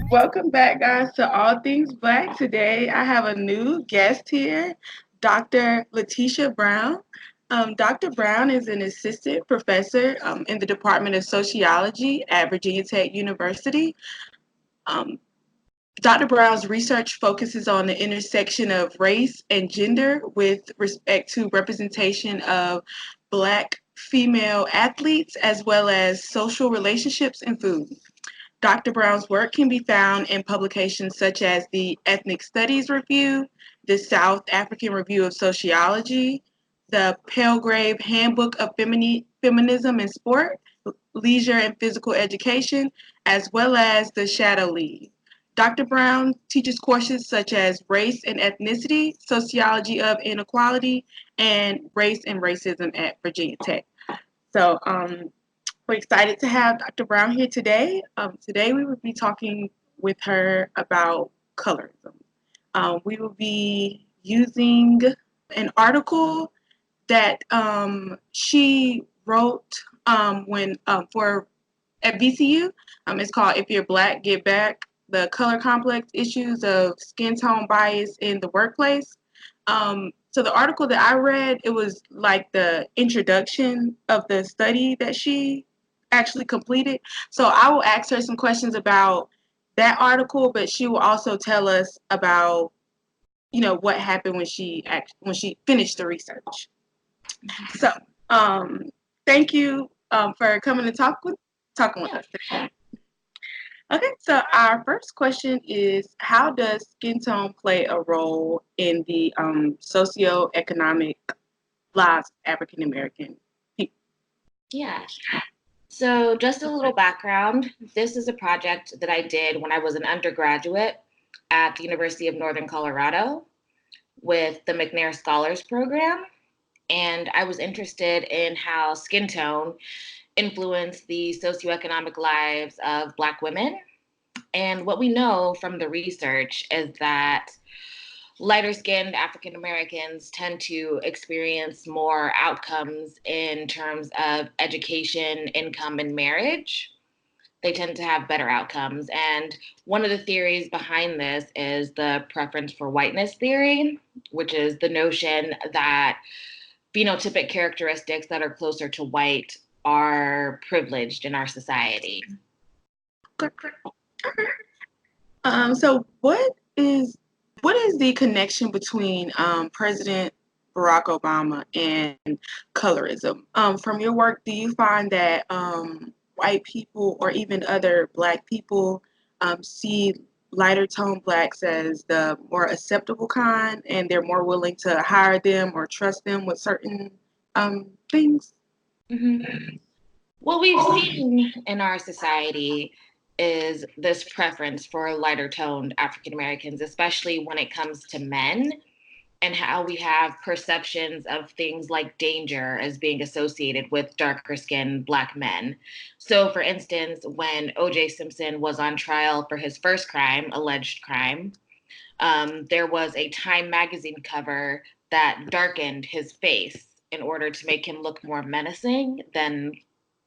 Welcome back, guys, to All Things Black. Today, I have a new guest here, Dr. Letisha Brown. Dr. Brown is an assistant professor in the Department of Sociology at Virginia Tech University. Um, Dr. Brown's research focuses on the intersection of race and gender with respect to representation of Black female athletes as well as social relationships in food. Dr. Brown's work can be found in publications such as the Ethnic Studies Review, the South African Review of Sociology, the Palgrave Handbook of Feminism in Sport, Leisure and Physical Education, as well as the Shadow League. Dr. Brown teaches courses such as Race and Ethnicity, Sociology of Inequality, and Race and Racism at Virginia Tech. So, we're excited to have Dr. Brown here today. Today we will be talking with her about colorism. We will be using an article that she wrote when for at VCU. It's called "If You're Black, Get Back: The Color Complex Issues of Skin Tone Bias in the Workplace." So the article that I read, it was like the introduction of the study that she actually completed. So I will ask her some questions about that article, but she will also tell us about what happened when she finished the research. So thank you for coming to talking with us today. Okay, so our first question is, how does skin tone play a role in the socioeconomic lives of African American people? Yeah. So just a little background. This is a project that I did when I was an undergraduate at the University of Northern Colorado with the McNair Scholars Program. And I was interested in how skin tone influenced the socioeconomic lives of Black women. And what we know from the research is that lighter skinned African Americans tend to experience more outcomes in terms of education, income, and marriage. They tend to have better outcomes. And one of the theories behind this is the preference for whiteness theory, which is the notion that phenotypic characteristics that are closer to white are privileged in our society. So what is the connection between President Barack Obama and colorism? From your work, do you find that white people or even other Black people see lighter tone Blacks as the more acceptable kind, and they're more willing to hire them or trust them with certain things? Mm-hmm. What we've seen in our society is this preference for lighter toned African Americans, especially when it comes to men, and how we have perceptions of things like danger as being associated with darker skinned Black men. So, for instance, when O.J. Simpson was on trial for his first crime, alleged crime, there was a Time magazine cover that darkened his face in order to make him look more menacing than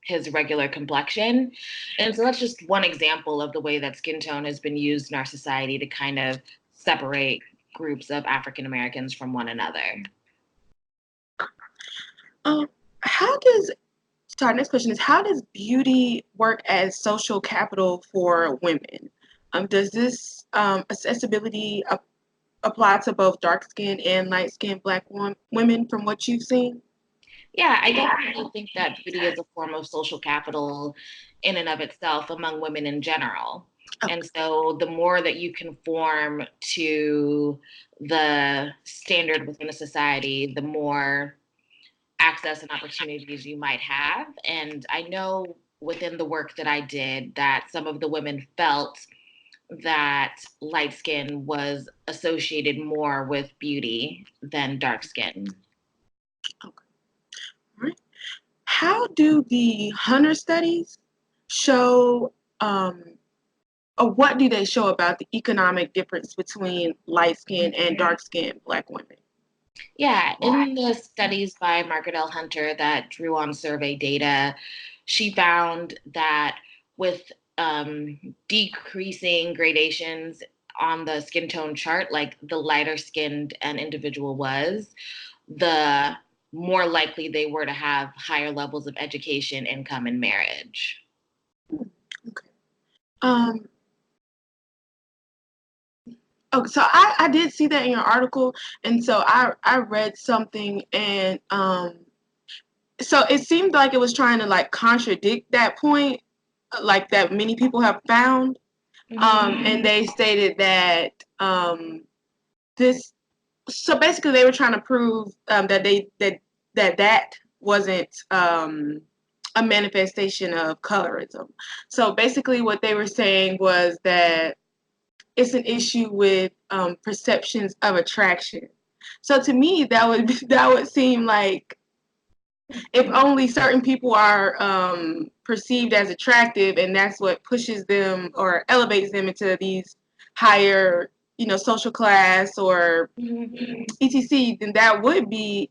his regular complexion. And so that's just one example of the way that skin tone has been used in our society to kind of separate groups of African Americans from one another. How does So our next question is, how does beauty work as social capital for women? Does this accessibility apply to both dark-skinned and light-skinned Black women from what you've seen? Yeah, I definitely think that beauty is a form of social capital in and of itself among women in general. Okay. And so the more that you conform to the standard within a society, the more access and opportunities you might have. And I know within the work that I did that some of the women felt that light skin was associated more with beauty than dark skin. Okay. All right. How do the Hunter studies show, or what do they show about the economic difference between light-skinned and dark-skinned Black women? Yeah, in the studies by Margaret L. Hunter that drew on survey data, she found that with decreasing gradations on the skin tone chart, like the lighter skinned an individual was, the more likely they were to have higher levels of education, income, and marriage. Okay. Um, oh, so I did see that in your article, and so I read something, and so it seemed like it was trying to like contradict that point, like that many people have found. And they stated that this. So basically, they were trying to prove that wasn't a manifestation of colorism. So basically, what they were saying was that it's an issue with perceptions of attraction. So to me, that would seem like if only certain people are perceived as attractive, and that's what pushes them or elevates them into these higher, social class or etc., then that would be,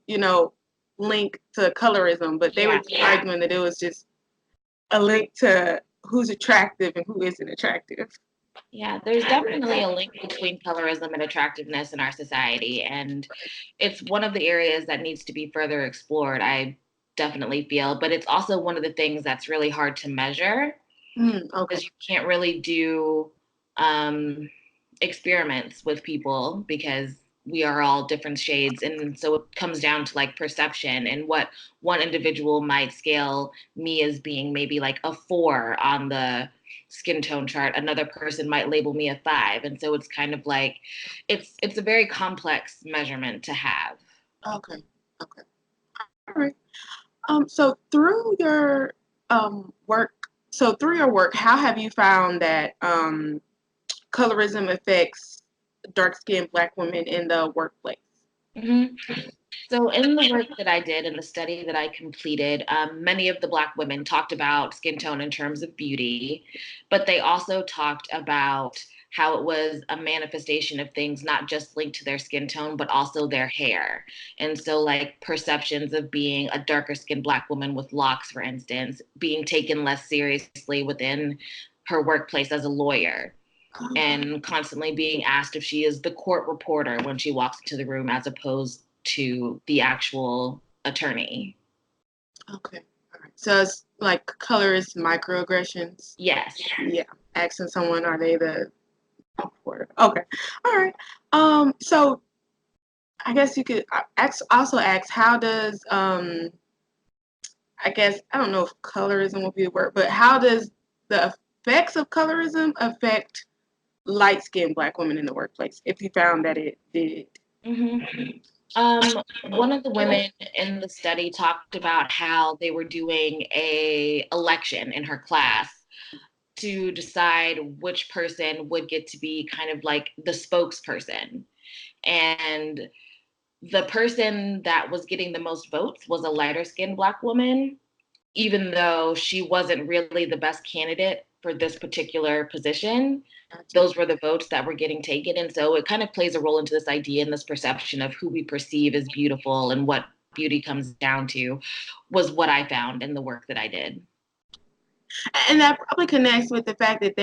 linked to colorism. But they were arguing that it was just a link to who's attractive and who isn't attractive. Yeah, there's definitely a link between colorism and attractiveness in our society, and it's one of the areas that needs to be further explored, I definitely feel, but it's also one of the things that's really hard to measure Okay. because you can't really do um, experiments with people because we are all different shades, and so it comes down to like perception and what one individual might scale me as being maybe like a 4 on the skin tone chart, another person might label me a 5, and so it's kind of like it's a very complex measurement to have. Okay. Okay. All right. So through your work, how have you found that colorism affects dark-skinned Black women in the workplace? Mm-hmm. So, in the work that I did, in the study that I completed, many of the Black women talked about skin tone in terms of beauty, but they also talked about how it was a manifestation of things not just linked to their skin tone, but also their hair. And so, like perceptions of being a darker skinned Black woman with locks, for instance, being taken less seriously within her workplace as a lawyer and constantly being asked if she is the court reporter when she walks into the room as opposed to the actual attorney. Okay. All right. So it's like colorist microaggressions. Yes. Yeah. Asking someone, are they the reporter? Okay. All right. So I guess you could also ask, how does I guess I don't know if colorism will be a word, but how does the effects of colorism affect light skinned Black women in the workplace, if you found that it did? Mm-hmm. One of the women in the study talked about how they were doing a election in her class to decide which person would get to be kind of like the spokesperson. And the person that was getting the most votes was a lighter skinned Black woman, even though she wasn't really the best candidate for this particular position. Those were the votes that were getting taken. And so it kind of plays a role into this idea and this perception of who we perceive as beautiful and what beauty comes down to, was what I found in the work that I did. And that probably connects with the fact that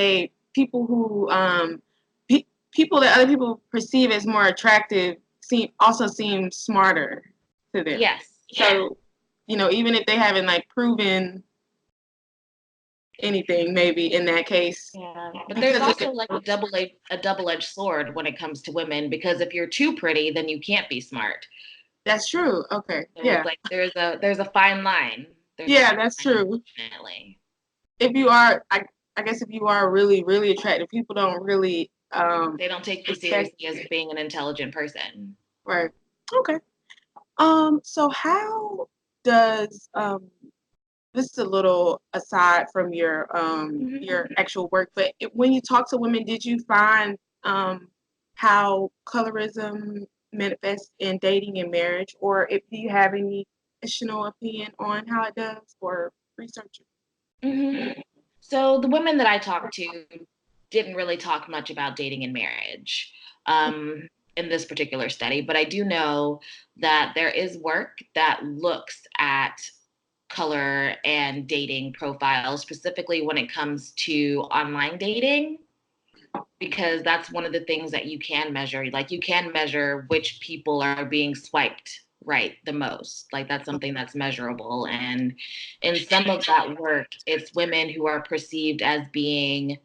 people that other people perceive as more attractive seem smarter to them. Yes. So, even if they haven't like proven anything, maybe in that case. Yeah, but there's Because also like a double-edged sword when it comes to women, because if you're too pretty, then you can't be smart. That's true. Okay. So Yeah. it's like there's a fine line. There's a Yeah, fine that's line, true. unfortunately. If you are, I guess if you are really, really attractive, people don't really They don't take you expect. seriously as being an intelligent person. Right. Okay. So how does this is a little aside from your actual work, but when you talk to women, did you find how colorism manifests in dating and marriage, or if do you have any additional opinion on how it does, or research? Mm-hmm. So the women that I talked to didn't really talk much about dating and marriage in this particular study, but I do know that there is work that looks at color and dating profiles, specifically when it comes to online dating, because that's one of the things that you can measure. Like, you can measure which people are being swiped right the most. Like, that's something that's measurable. And in some of that work, it's women who are perceived as being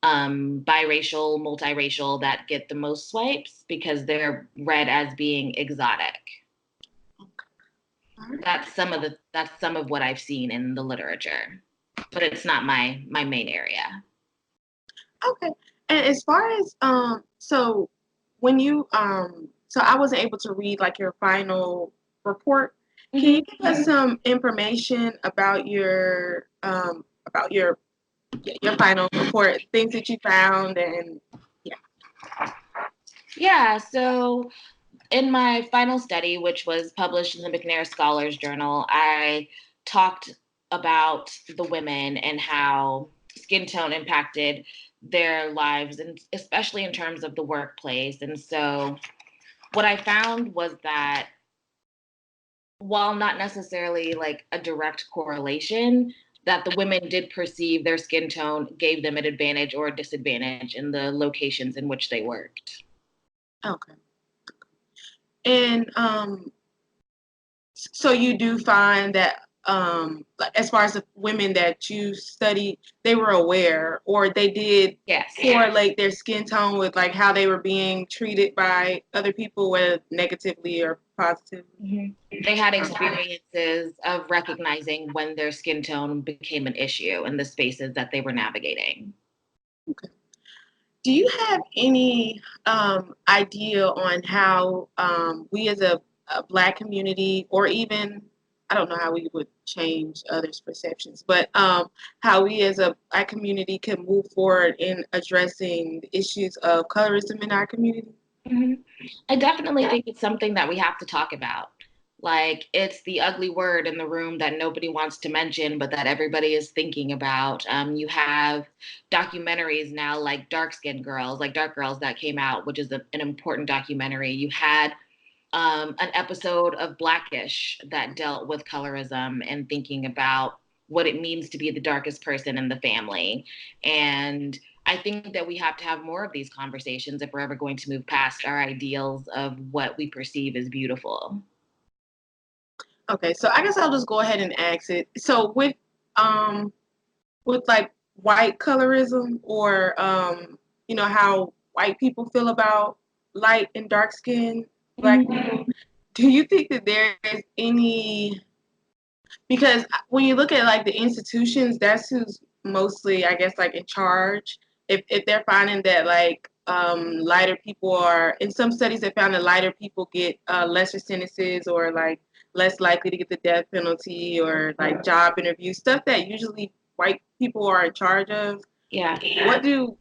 biracial, multiracial that get the most swipes because they're read as being exotic. That's some of what I've seen in the literature, but it's not my main area. Okay. And as far as so when you so I wasn't able to read like your final report. Can you Mm-hmm. give us some information about your final report, things that you found and yeah. Yeah, so in my final study, which was published in the McNair Scholars Journal, I talked about the women and how skin tone impacted their lives, and especially in terms of the workplace. And so what I found was that while not necessarily like a direct correlation, that the women did perceive their skin tone gave them an advantage or a disadvantage in the locations in which they worked. Okay. And so you do find that like, as far as the women that you studied, they were aware or they did Yes. correlate their skin tone with like how they were being treated by other people, whether negatively or positively. Mm-hmm. They had experiences of recognizing when their skin tone became an issue in the spaces that they were navigating. Okay. Do you have any idea on how we as a Black community, or even, I don't know how we would change others' perceptions, but how we as a Black community can move forward in addressing the issues of colorism in our community? Mm-hmm. I definitely think it's something that we have to talk about. Like, it's the ugly word in the room that nobody wants to mention, but that everybody is thinking about. You have documentaries now like Dark Skinned Girls, like Dark Girls, that came out, which is an important documentary. You had an episode of Blackish that dealt with colorism and thinking about what it means to be the darkest person in the family. And I think that we have to have more of these conversations if we're ever going to move past our ideals of what we perceive as beautiful. Okay, so I guess I'll just go ahead and ask it. So um with like white colorism, or how white people feel about light and dark skinned Black Mm-hmm. people, do you think that there is any, because when you look at like the institutions, that's who's mostly, I guess, like in charge. If they're finding that like lighter people are, in some studies they found that lighter people get lesser sentences, or like less likely to get the death penalty, or like job interviews, stuff that usually white people are in charge of. Yeah. What do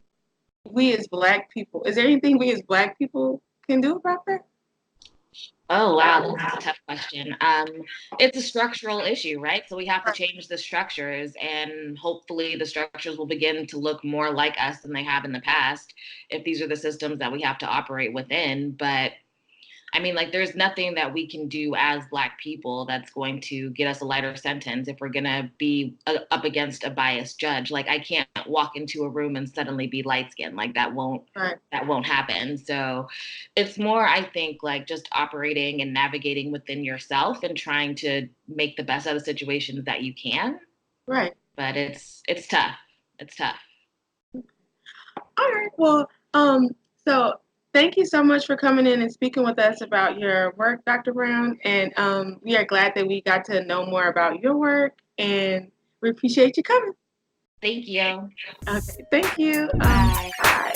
we as Black people? Is there anything we as Black people can do about that? Oh, wow, that's a tough question. It's a structural issue, right? So we have to change the structures, and hopefully the structures will begin to look more like us than they have in the past if these are the systems that we have to operate within. But I mean, like, there's nothing that we can do as Black people that's going to get us a lighter sentence if we're going to be up against a biased judge. Like, I can't walk into a room and suddenly be light skinned. Like, Right. that won't happen. So it's more, I think, like just operating and navigating within yourself and trying to make the best out of situations that you can. Right. But it's tough. It's tough. All right. Well, so thank you so much for coming in and speaking with us about your work, Dr. Brown. And we are glad that we got to know more about your work, and we appreciate you coming. Thank you. Okay. Thank you. Bye. Bye.